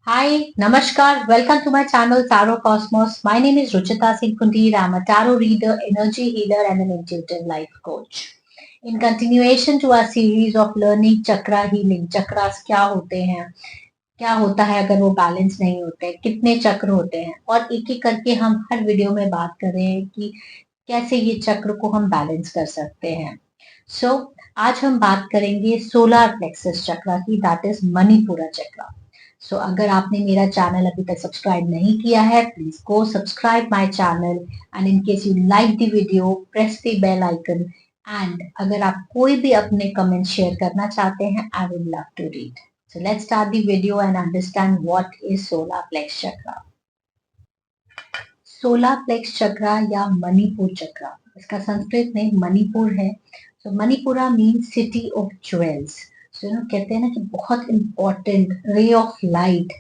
Hi, Namaskar. Welcome to my channel Tarot Cosmos. My name is Ruchita Singh Kundir. I'm a tarot reader, energy healer, and an intuitive life coach. In continuation to our series of learning chakra healing, chakras क्या होते हैं, क्या होता है अगर वो balance नहीं होते, कितने चक्र होते हैं, और एक एक करके हम हर वीडियो में बात कर रहे हैं कि कैसे ये चक्र को हम बैलेंस कर सकते हैं. आज हम बात करेंगे सोलर प्लेक्सस चक्र की, दैट इज मणिपुरा चक्र. अगर आपने मेरा चैनल अभी तक सब्सक्राइब नहीं किया है, please go subscribe my channel, and in case you like the video press the bell icon. And अगर आप कोई भी अपने कमेंट शेयर करना चाहते हैं, I would love to read. So let's start the video and understand what is solar plex chakra. Solar plex chakra या मणिपुर चक्र, इसका संस्कृत में मणिपुर है. Manipura means city of jewels. कहते हैं ना कि बहुत इंपॉर्टेंट रे ऑफ लाइट.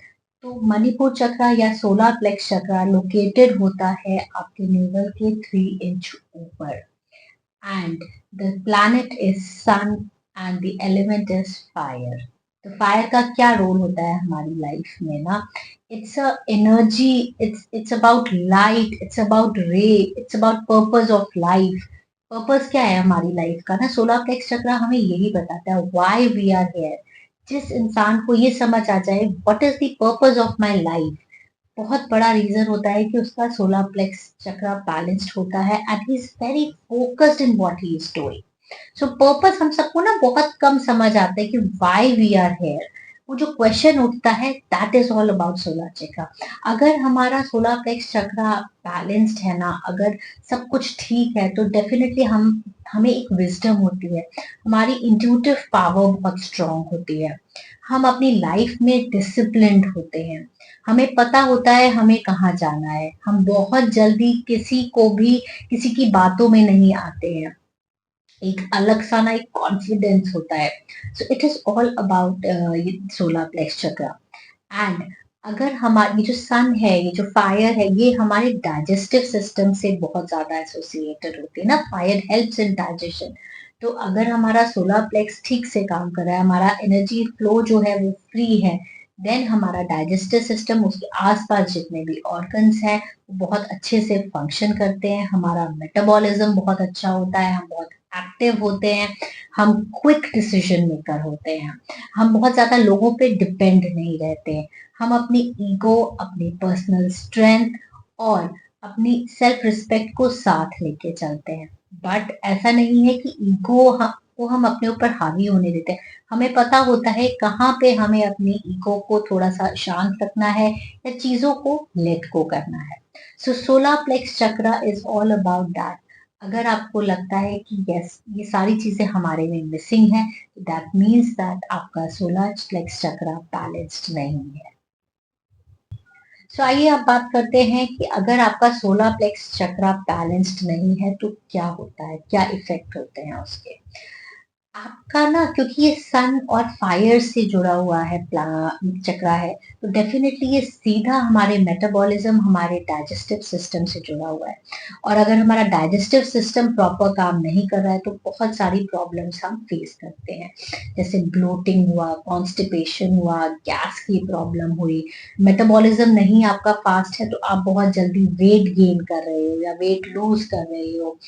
तो मणिपुर चक्र या सोलर प्लेक्स चक्र लोकेटेड होता है आपके नेवल के 3 इंच ऊपर. And the planet is sun and the element is fire. तो फायर का क्या रोल होता है हमारी लाइफ में ना? It's a energy, it's about light, it's about ray, it's about purpose of life. Purpose क्या है हमारी लाइफ का ना? सोलर प्लेक्स चक्र हमें यही बताता है व्हाई वी आर हियर. जिस इंसान को ये समझ आ जाए what is the purpose of my life, बहुत बड़ा रीजन होता है कि उसका सोलर प्लेक्स चक्र बैलेंस्ड होता है and he is very focused in what he is doing. Purpose हम सबको ना बहुत कम समझ आता है कि व्हाई वी आर हेयर. वो जो क्वेश्चन उठता है that is all about solar चक्र. अगर हमारा सोलर प्लेक्स चक्र बैलेंस्ड है ना, अगर सब कुछ ठीक है, तो डेफिनेटली हमें एक विजडम होती है, हमारी इंट्यूटिव पावर बहुत स्ट्रांग होती है, हम अपनी लाइफ में डिसिप्लिन्ड होते हैं, हमें पता होता है हमें कहाँ जाना है, हम बहुत जल्दी किसी को भी किसी की बातों में नहीं आते हैं, एक अलग सा ना एक कॉन्फिडेंस होता है. It is all about solar plex chakra. And अगर हमारी ये जो सन है, ये जो फायर है, ये हमारे डाइजेस्टिव सिस्टम से बहुत ज्यादा एसोसिएटेड होती है ना. Fire helps in digestion. तो अगर हमारा सोलर प्लेक्स ठीक से काम कर रहा है, हमारा एनर्जी फ्लो जो है वो फ्री है, देन हमारा डाइजेस्टिव सिस्टम, उसके आसपास जितने भी ऑर्गन्स हैं वो बहुत अच्छे से फंक्शन करते हैं, हमारा मेटाबॉलिज्म बहुत अच्छा होता है, हम बहुत एक्टिव होते हैं, हम क्विक डिसीजन मेकर होते हैं, हम बहुत ज्यादा लोगों पे डिपेंड नहीं रहते हैं, हम अपनी ईगो, अपनी पर्सनल स्ट्रेंथ और अपनी सेल्फ रिस्पेक्ट को साथ लेके चलते हैं. बट ऐसा नहीं है कि ईगो को हम अपने ऊपर हावी होने देते हैं. हमें पता होता है कहाँ पे हमें अपनी ईगो को थोड़ा सा शांत रखना है या चीजों को लेट गो करना है. सोलर प्लेक्स चक्र इज ऑल अबाउट दैट. अगर आपको लगता है कि यस ये सारी चीजें हमारे में मिसिंग है, दैट मीन्स दैट आपका सोलर प्लेक्स चक्र बैलेंस्ड नहीं है. आइए अब बात करते हैं कि अगर आपका सोलर प्लेक्स चक्र बैलेंस्ड नहीं है तो क्या होता है, क्या इफेक्ट होते हैं उसके. आपका ना, क्योंकि ये सन और फायर से जुड़ा हुआ है चक्र है, तो डेफिनेटली ये सीधा हमारे मेटाबॉलिज्म, हमारे डाइजेस्टिव सिस्टम से जुड़ा हुआ है. और अगर हमारा डाइजेस्टिव सिस्टम प्रॉपर काम नहीं कर रहा है तो बहुत सारी प्रॉब्लम्स हम फेस करते हैं, जैसे ब्लोटिंग हुआ, कॉन्स्टिपेशन हुआ, गैस की प्रॉब्लम हुई. मेटाबॉलिज्म नहीं आपका फास्ट है तो आप बहुत जल्दी वेट गेन कर रहे हो या वेट लूज कर रहे हो.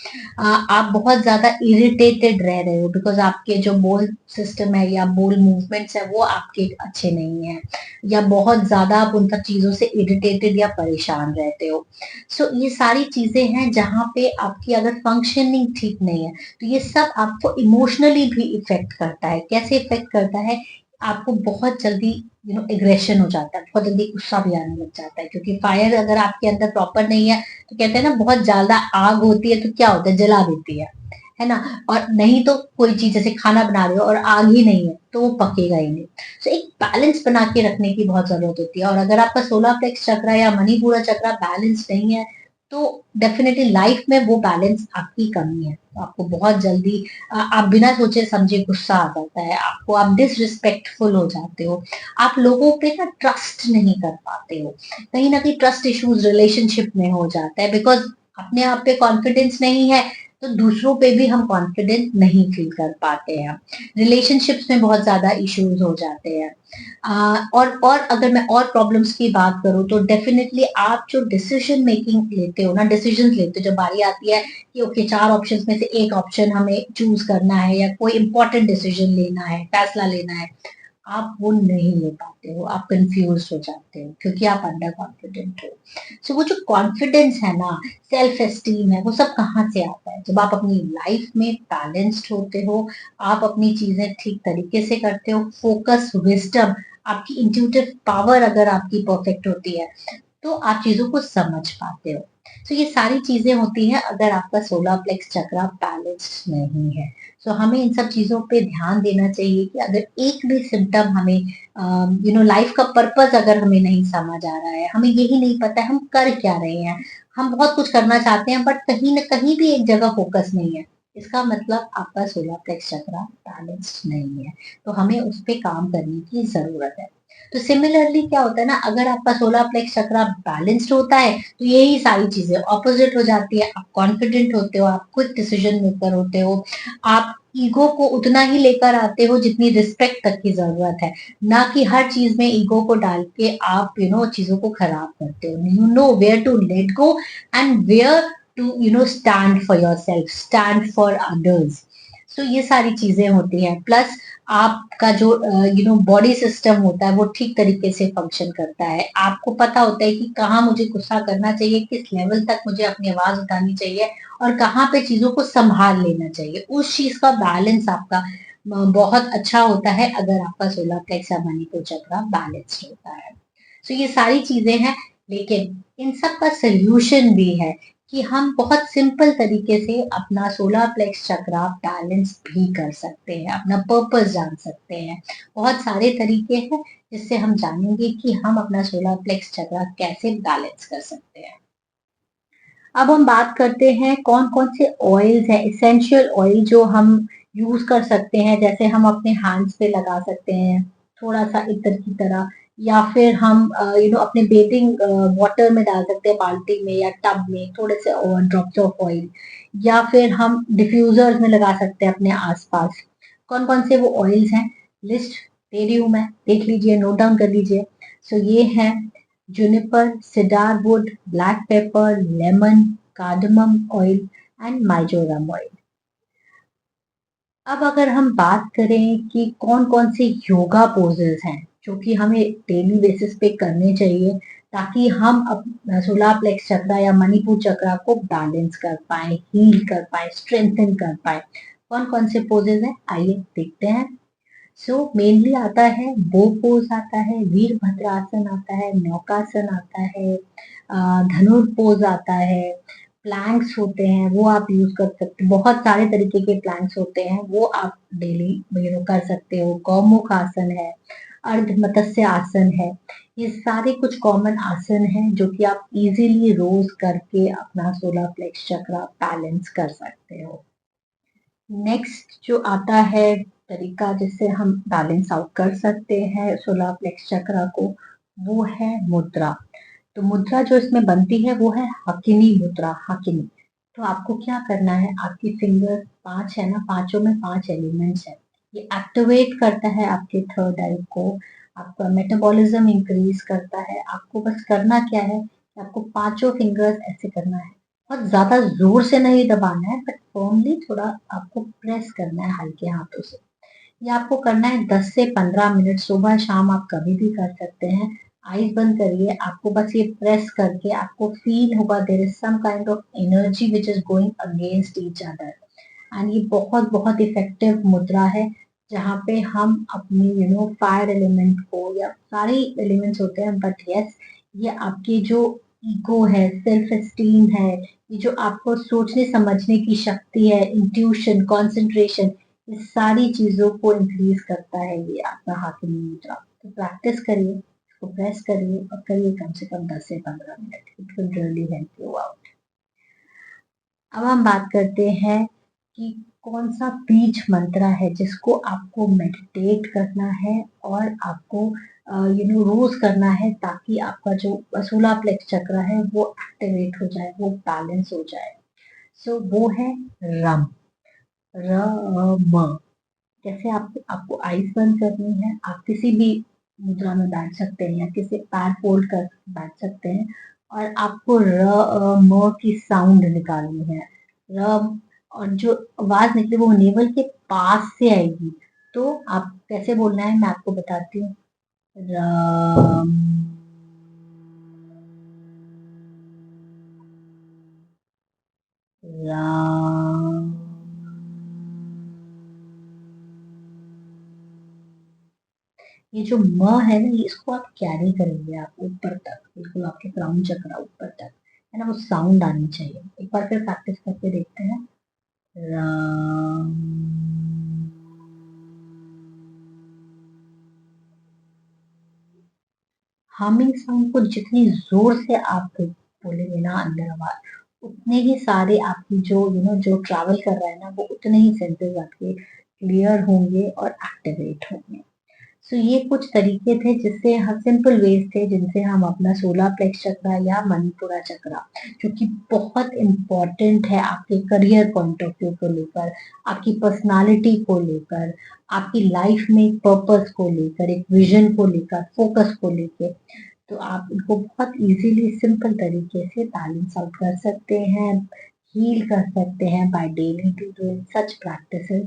आप बहुत ज्यादा इरिटेटेड रह रहे हो बिकॉज आपके जो बोल सिस्टम है या बोल मूवमेंट्स है वो आपके अच्छे नहीं है, या बहुत ज्यादा आप उन सब चीजों से इरिटेटेड या परेशान रहते हो. ये सारी चीजें हैं जहाँ पे आपकी अगर फंक्शनिंग ठीक नहीं है तो ये सब आपको इमोशनली भी इफेक्ट करता है. कैसे इफेक्ट करता है? आपको बहुत जल्दी एग्रेशन हो जाता है, बहुत जल्दी गुस्सा भी आने लग जाता है, क्योंकि फायर अगर आपके अंदर प्रॉपर नहीं है तो कहते हैं ना बहुत ज्यादा आग होती है तो क्या होता है, जला देती है ना. और नहीं तो कोई चीज जैसे खाना बना रहे हो और आग ही नहीं है तो वो पकेगा ही नहीं. एक बैलेंस बना के रखने की बहुत जरूरत होती है. और अगर आपका सोलर प्लेक्स चक्र या मणिपुरा चक्र बैलेंस नहीं है तो डेफिनेटली लाइफ में वो बैलेंस आपकी कमी है. तो आपको बहुत जल्दी आप बिना सोचे समझे गुस्सा आ जाता है आपको, आप डिसरिस्पेक्टफुल हो जाते हो, आप लोगों पे ना ट्रस्ट नहीं कर पाते हो, कहीं ना कहीं ट्रस्ट इश्यूज रिलेशनशिप में हो जाता है बिकॉज अपने आप पे कॉन्फिडेंस नहीं है, तो दूसरों पे भी हम कॉन्फिडेंट नहीं फील कर पाते हैं। रिलेशनशिप्स में बहुत ज़्यादा इश्यूज़ हो जाते हैं। और अगर मैं और प्रॉब्लम्स की बात करूँ तो डेफ़िनेटली आप जो डिसीज़न मेकिंग लेते हो ना, डिसीज़न्स लेते हो, जब बारी आती है कि ओके 4 ऑप्शंस में से 1 ऑप्शन हमें चूज़ करना है या कोई इम्पोर्टेंट डिसीज़न लेना है, फैसला लेना है, आप वो नहीं ले पाते हो, आप कन्फ्यूज़ हो जाते हो क्योंकि आप अंडर कॉन्फिडेंट हो। सो वो जो कॉन्फिडेंस है ना, सेल्फ एस्टीम है, वो सब कहाँ से आता है? जब आप अपनी लाइफ में बैलेंस्ड होते हो, आप अपनी चीज़ें ठीक तरीके से करते हो, फोकस, विज़डम, आपकी इंट्यूटिव पावर अगर आपकी परफेक्ट होती है, तो आप चीज़ों को समझ पाते हो। तो ये सारी चीज़ें होती हैं अगर आपका सोलर प्लेक्स चक्र बैलेंस्ड नहीं है। सो हमें इन सब चीज़ों पे ध्यान देना चाहिए कि अगर एक भी सिम्पटम हमें लाइफ का पर्पस अगर हमें नहीं समझ आ रहा है, हमें यही नहीं पता है हम कर क्या रहे हैं। हम बहुत कुछ करना चाहते हैं बट कहीं न कहीं भी एक जगह फोकस नहीं है। इसका मतलब आपका सोलर प्लेक्स चक्र बैलेंस्ड नहीं है। तो हमें उस पे काम करने की ज़रूरत है। तो सिमिलरली क्या होता है ना, अगर आपका सोलर प्लेक्स चक्र बैलेंस्ड होता है, तो यही सारी चीज़ें ऑपोज़िट हो जाती है। आप कॉन्फिडेंट होते हो, आप क्विक डिसीज़न मेकर होते हो, आप ईगो को उतना ही लेकर आते हो जितनी रिस्पेक्ट तक की ज़रूरत है, ना कि हर चीज़ में ईगो को डाल के आप चीज़ों को खराब करते हो। You know where to let go and where to stand for yourself, stand for others. So ये सारी चीज़ें होती हैं। प्लस आपका जो बॉडी सिस्टम होता है वो ठीक तरीके से फंक्शन करता है। आपको पता होता है कि कहाँ मुझे गुस्सा करना चाहिए, किस लेवल तक मुझे अपनी आवाज़ उठानी चाहिए और कहाँ पे चीज़ों को सँभाल लेना चाहिए। उस चीज़ का बैलेंस आपका बहुत अच्छा होता है अगर आपका सोलर प्लेक्स या मणिपुर चक्र बैलेंस्ड होता है। सो ये सारी चीज़ें हैं, लेकिन इन सब का सॉल्यूशन भी है कि हम बहुत सिंपल तरीके से अपना सोलर प्लेक्स चक्र बैलेंस भी कर सकते हैं, अपना पर्पस जान सकते हैं। बहुत सारे तरीके हैं जिससे हम जानेंगे कि हम अपना सोलर प्लेक्स चक्र कैसे बैलेंस कर सकते हैं। अब हम बात करते हैं कौन-कौन से ऑयल्स हैं, एसेंशियल ऑयल जो हम यूज़ कर सकते हैं, जैसे हम अपने हैंड्स पे लगा सकते हैं, थोड़ा-सा इत्र की तरह, या फिर हम अपने बेथिंग वाटर में डाल सकते हैं, बाल्टी में या टब में थोड़े से ड्रॉप्स ऑफ ऑयल, या फिर हम डिफ्यूज़र्स में लगा सकते हैं अपने आस-पास। कौन-कौन से वो ऑयल्स हैं, लिस्ट दे रही हूँ मैं, देख लीजिए, नोट डाउन कर लीजिए। सो ये हैं juniper, cedar wood, black pepper, lemon, cardamom oil and marjoram oil. अब अगर हम बात करें कि कौन-कौन से योगा पोजेज़ हैं, जो कि हमें डेली बेसिस पे करने चाहिए ताकि हम सोलर प्लेक्स चक्र या मणिपुर चक्र को बैलेंस कर पाएँ, हील कर पाएँ, स्ट्रेंथन कर पाएँ। कौन-कौन से पोजेज़ हैं, आइए देखते हैं। सो मेनली आता है बो पोज आता है, वीरभद्रासन आता है, नौकासन आता है, धनुर पोज आता है, प्लैंक्स होते हैं वो आप यूज कर सकते हो। बहुत सारे तरीके के प्लैंक्स होते हैं वो आप डेली कर सकते हो। गौमुख आसन है, अर्ध मत्स्य आसन है, ये सारे कुछ कॉमन आसन हैं जो कि आप इजीली रोज करके अपना सोलर प्लेक्स चक्र बैलेंस कर सकते हो। नेक्स्ट जो आता है तरीका जिससे हम बैलेंस आउट कर सकते हैं सोलर प्लेक्स चक्र को, वो है मुद्रा। तो मुद्रा जो इसमें बनती है वो है हकिनी मुद्रा, हकिनी। तो आपको क्या करना है, आपकी फिंगर 5 है ना, पाँचों में 5 एलिमेंट्स है। ये एक्टिवेट करता है आपके थर्ड आई को, आपका मेटाबॉलिज्म इंक्रीज करता है। आपको बस करना क्या है कि आपको पाँचों फिंगर्स ऐसे करना है। बहुत ज़्यादा ज़ोर से नहीं दबाना है बट फर्मली थोड़ा आपको प्रेस करना है हल्के हाथों से। ये आपको करना है 10 से 15 मिनट, सुबह शाम आप कभी भी कर सकते हैं। आइज़ बंद करिए, आपको बस ये प्रेस करके आपको फ़ील होगा there is some kind of energy which is going against each other. And ये बहुत-बहुत इफ़ेक्टिव मुद्रा है, जहाँ पे हम अपनी फायर एलिमेंट को, या सारे एलिमेंट्स होते हैं बट येस, ये आपकी जो ईगो है, सेल्फ एस्टीम है, ये जो आपको सोचने समझने की शक्ति है, इंट्यूशन, कंसंट्रेशन, इस सारी चीज़ों को इंक्रीज़ करता है ये आपका हाकिनी मुद्रा। तो प्रैक्टिस करिए, इसको प्रेस करिए और करिए कम से कम 10 से 15 minute. It will really help you out. अब हम बात करते हैं कि कौन-सा बीज मंत्र है जिसको आपको मेडिटेट करना है और आपको रोज़ करना है ताकि आपका जो सोलर प्लेक्स चक्र है वो एक्टिवेट हो जाए, वो बैलेंस हो जाए। सो वो है रम, रम। जैसे आपको आइस बंद करनी है, आप किसी भी मुद्रा में बैठ सकते हैं या किसी पैर फोल्ड कर बैठ सकते हैं, और आपको म की साउंड निकालनी है। र, और जो आवाज निकले वो नेवल के पास से आएगी। तो आप कैसे बोलना है मैं आपको बताती हूँ। रम, राम। ये जो म है ना, इसको आप कैरी करेंगे आप ऊपर तक, बिल्कुल आपके क्राउन चक्रा ऊपर तक, है ना, वो साउंड आनी चाहिए। एक बार फिर प्रैक्टिस करके देखते हैं। राम। हमिंग साउंड को जितनी जोर से आप बोलेंगे ना अंदर आवाज, उतने ही सारे आपकी जो जो ट्रैवल कर रहा है ना, वो उतने ही सेंसेस आपके क्लियर होंगे और एक्टिवेट होंगे। सो ये कुछ तरीके थे जिससे हम सिंपल वेज थे जिनसे हम अपना सोलर प्लेक्स चक्रा या मणिपुरा चक्रा, जो कि बहुत इम्पोर्टेंट है आपके करियर पॉइंट ऑफ व्यू को लेकर, आपकी पर्सनालिटी को लेकर, आपकी लाइफ में एक पर्पस को लेकर, एक विजन को लेकर, फोकस को लेकर। तो आप इनको बहुत इजीली सिंपल तरीके से बैलेंस आउट कर सकते हैं, हील कर सकते हैं by daily to doing such practices.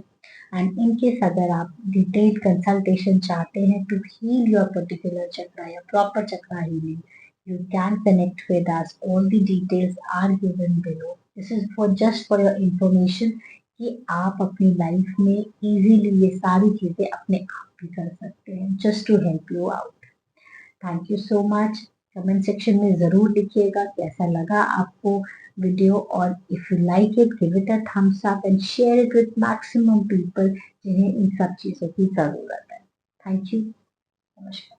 And in case अगर आप डिटेल्ड कंसल्टेशन चाहते हैं to heal your particular chakra या proper chakra healing, you can connect with us. All the details are given below. This is for just for your information कि आप अपनी life में easily ये सारी चीजें अपने आप भी कर सकते हैं, just to help you out. Thank you so much. Comment section में ज़रूर लिखिएगा कैसा लगा आपको वीडियो, और if you like it give it a thumbs up and share it with maximum people जिन्हें इन सब चीज़ों की ज़रूरत है। Thank you. नमस्कार।